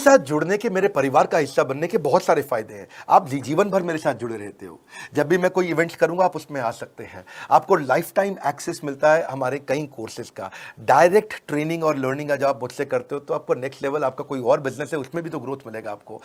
साथ जुड़ने के, मेरे परिवार का हिस्सा बनने के बहुत सारे फायदे हैं। आप जीवन भर मेरे साथ जुड़े रहते हो। जब भी मैं कोई इवेंट्स करूंगा आप उसमें आ सकते हैं। आपको लाइफ टाइम एक्सेस मिलता है हमारे कई कोर्सेज का। डायरेक्ट ट्रेनिंग और लर्निंग जब आप मुझसे करते हो तो आपको नेक्स्ट लेवल, आपका कोई और बिजनेस है उसमें भी तो ग्रोथ मिलेगा आपको।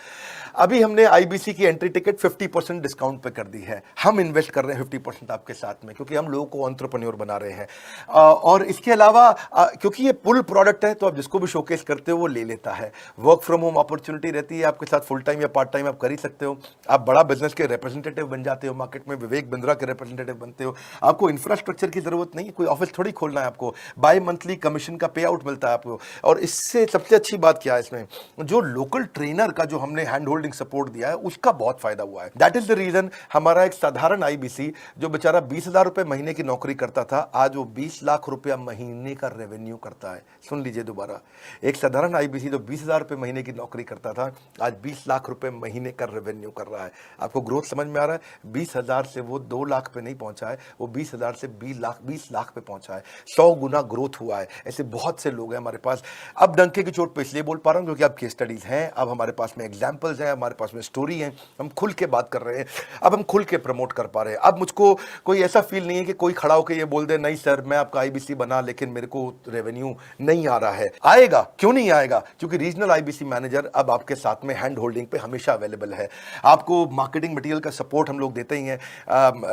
अभी हमने आईबीसी की एंट्री टिकट 50% डिस्काउंट पे कर दी है। हम इन्वेस्ट कर रहे हैं 50% आपके साथ में, क्योंकि हम लोगों को एंटरप्रेन्योर बना रहे हैं। और इसके अलावा क्योंकि ये पुल प्रोडक्ट है तो आप जिसको भी शोकेस करते हो वो ले लेता है। वर्क फ्रॉम होम अपॉर्चुनिटी रहती है आपके साथ, फुल टाइम या पार्ट टाइम आप कर ही सकते हो। आप बड़ा बिजनेस के रिप्रेजेंटेटिव बन जाते हो, मार्केट में विवेक बिंद्रा के रिप्रेजेंटेटिव बनते हो। आपको इंफ्रास्ट्रक्चर की जरूरत नहीं है, कोई ऑफिस थोड़ी खोलना है आपको। बाय मंथली कमीशन का पे आउट मिलता है आपको। और इससे सबसे अच्छी बात क्या है, इसमें जो लोकल ट्रेनर का जो हमने हैंड होल्डिंग सपोर्ट दिया है उसका बहुत फायदा हुआ है। दैट इज द रीजन हमारा एक साधारण आईबीसी जो बेचारा 20,000 रुपए महीने की नौकरी करता था, आज वो 20 लाख रुपया महीने का रेवेन्यू करता है। सुन लीजिए दोबारा, एक साधारण आईबीसी जो 20,000 रुपए महीने की नौकरी करता था, आज 20 लाख रुपए महीने का रेवेन्यू कर रहा है। आपको ग्रोथ समझ में आ रहा है? 20,000 से वो 2 लाख पे नहीं पहुंचा है, वो 20,000 से 20 लाख पे पहुंचा है। 100 गुना ग्रोथ हुआ है। ऐसे बहुत से लोग हैं हमारे पास। अब डंके की चोट पे इसलिए बोल पा रहा हूं क्योंकि अब केस स्टडीज हैं, अब हमारे पास में एग्जाम्पल्स हैं, हमारे पास में स्टोरी है, हम खुल के बात कर रहे हैं, अब हम खुल के प्रमोट कर पा रहे हैं। अब मुझको कोई ऐसा फील नहीं है कि कोई खड़ा होकर ये बोल दे नहीं सर मैं आपका आईबीसी बना लेकिन मेरे को रेवेन्यू नहीं आ रहा है। आएगा, क्यों नहीं आएगा? क्योंकि रीजनल आईबीसी मैनेजर अब आपके साथ में हैंड होल्डिंग पे हमेशा अवेलेबल है। आपको मार्केटिंग मटेरियल का सपोर्ट हम लोग देते ही हैं,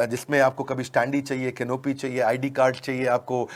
जिसमें आपको कभी स्टैंडी चाहिए, कैनोपी चाहिए, आईडी कार्ड चाहिए, आपको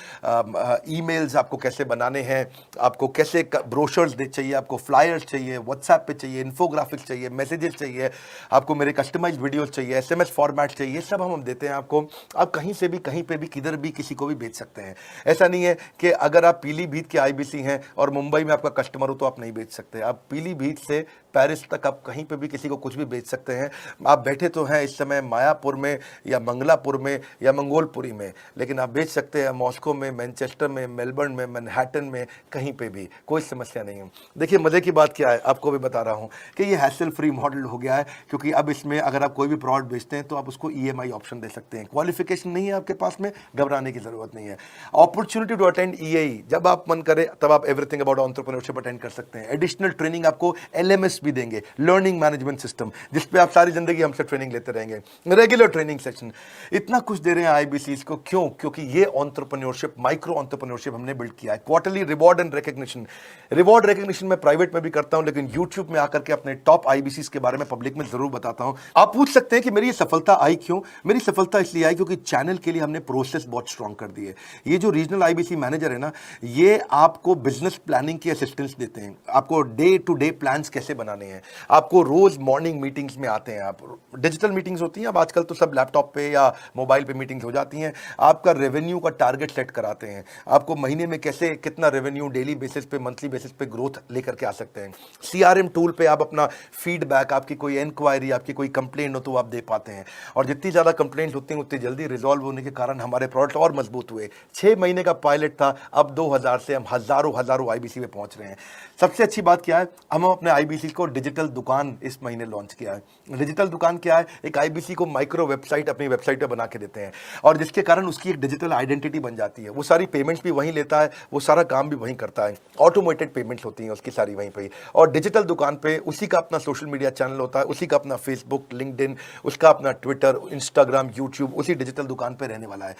ईमेल्स आपको कैसे बनाने हैं, आपको कैसे ब्रोशर्स चाहिए, आपको फ्लायर्स चाहिए, व्हाट्सएप पे चाहिए, इन्फोग्राफिक्स चाहिए, मैसेजेस चाहिए, आपको मेरे कस्टमाइज्ड वीडियोस चाहिए, एसएमएस फॉर्मेट चाहिए, सब हम देते हैं आपको। आप कहीं से भी, कहीं पे भी, किधर भी, किसी को भी बेच सकते हैं। ऐसा नहीं है कि अगर आप पीलीभीत के आईबीसी हैं और मुंबई में आपका कस्टमर हो तो आप नहीं बेच सकते। आप पीलीभीत से पेरिस तक आप कहीं पे भी किसी को कुछ भी बेच सकते हैं। आप बैठे तो हैं इस समय मायापुर में या मंगलापुर में या मंगोलपुरी में, लेकिन आप बेच सकते हैं मॉस्को में, मैनचेस्टर में, मेलबर्न में, मैनहट्टन में, कहीं पे भी, कोई समस्या नहीं है। देखिए मजे की बात क्या है, आपको भी बता रहा हूं कि ये हैसल फ्री मॉडल हो गया है, क्योंकि अब इसमें अगर आप कोई भी प्रोडक्ट बेचते हैं तो आप उसको ईएमआई ऑप्शन दे सकते हैं। क्वालिफिकेशन नहीं है आपके पास में, घबराने की जरूरत नहीं है। अपॉर्चुनिटी टू अटेंड ईएई, जब आप मन करे तब आप एवरीथिंग अबाउट एंटरप्रेन्योरशिप अटेंड कर सकते हैं। एडिशनल ट्रेनिंग आपको एलएमएस भी देंगे, लर्निंग मैनेजमेंट सिस्टम, जिसपे आप सारी जिंदगी हमसे ट्रेनिंग लेते रहेंगे। रेगुलर ट्रेनिंग सेक्शन, इतना कुछ दे रहे हैं आईबीसीज को। क्यों? क्योंकि ये एंटरप्रेन्योरशिप, माइक्रो एंटरप्रेन्योरशिप हमने बिल्ड किया है। Quarterly reward and recognition, reward recognition मैं प्राइवेट में भी करता हूं, लेकिन यूट्यूब में आकर के अपने टॉप आईबीसीज के बारे में पब्लिक में जरूर बताता हूं। आप पूछ सकते हैं कि मेरी ये सफलता आई क्यों? मेरी सफलता इसलिए आई क्योंकि चैनल के लिए हमने प्रोसेस बहुत स्ट्रांग कर दी है। ये जो रीजनल आईबीसी मैनेजर है ना, ये आपको बिजनेस प्लानिंग की असिस्टेंस देते हैं। आपको डे टू डे प्लान्स कैसे बनाने हैं, आपको रोज मॉर्निंग मीटिंग्स में आते हैं। आप डिजिटल मीटिंग्स होती हैं, अब आजकल तो सब लैपटॉप पे या मोबाइल पे मीटिंग्स हो जाती हैं। आपका रेवेन्यू का टारगेट सेट कराते हैं, आपको महीने में कैसे कितना रेवेन्यू डेली बेसिस पे, मंथली बेसिस पे ग्रोथ लेकर के आ सकते हैं। सीआरएम टूल पे आप अपना फीडबैक, आपकी कोई इंक्वायरी, आपकी कोई कंप्लेंट हो तो आप दे पाते हैं। और जितनी ज्यादा कंप्लेंट होती हैं उतनी जल्दी रिजॉल्व होने के कारण हमारे प्रोडक्ट और मजबूत हुए। 6 महीने का पायलट था, अब 2000 से हम हजारों आईबीसी पे पहुंच रहे हैं। सबसे अच्छी बात क्या है, हम अपने आईबीसी को डिजिटल दुकान इस महीने लॉन्च किया है। डिजिटल दुकान क्या है? एक आईबीसी को माइक्रो वेबसाइट अपनी वेबसाइट पे बना के देते हैं, और जिसके कारण उसकी एक डिजिटल आइडेंटिटी बन जाती है। वो सारी पेमेंट्स भी वहीं लेता है, वो सारा काम भी वहीं करता है, ऑटोमेटेड पेमेंट्स होती हैं उसकी सारी वहीं पे। और डिजिटल दुकान पे उसी का अपना सोशल मीडिया चैनल होता है, उसी का अपना फेसबुक, लिंक्डइन, उसका अपना ट्विटर, इंस्टाग्राम, यूट्यूब उसी डिजिटल दुकान पे रहने वाला है।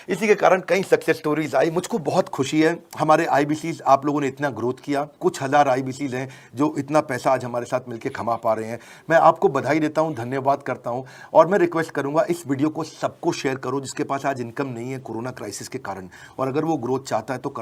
इसी के कारण कई सक्सेस स्टोरीज आई। मुझको बहुत खुशी है हमारे आईबीसीज, आप लोगों ने इतना ग्रोथ किया। कुछ हजार आईबीसीज हैं जो इतना पैसा आज हमारे साथ मिलकर कमा पा रहे हैं। मैं आपको बधाई देता हूं, धन्यवाद करता हूं। और मैं रिक्वेस्ट करूंगा इस वीडियो को सबको शेयर करो जिसके पास आज इनकम नहीं है कोरोना क्राइसिस के कारण, और अगर वो ग्रोथ चाहता है तो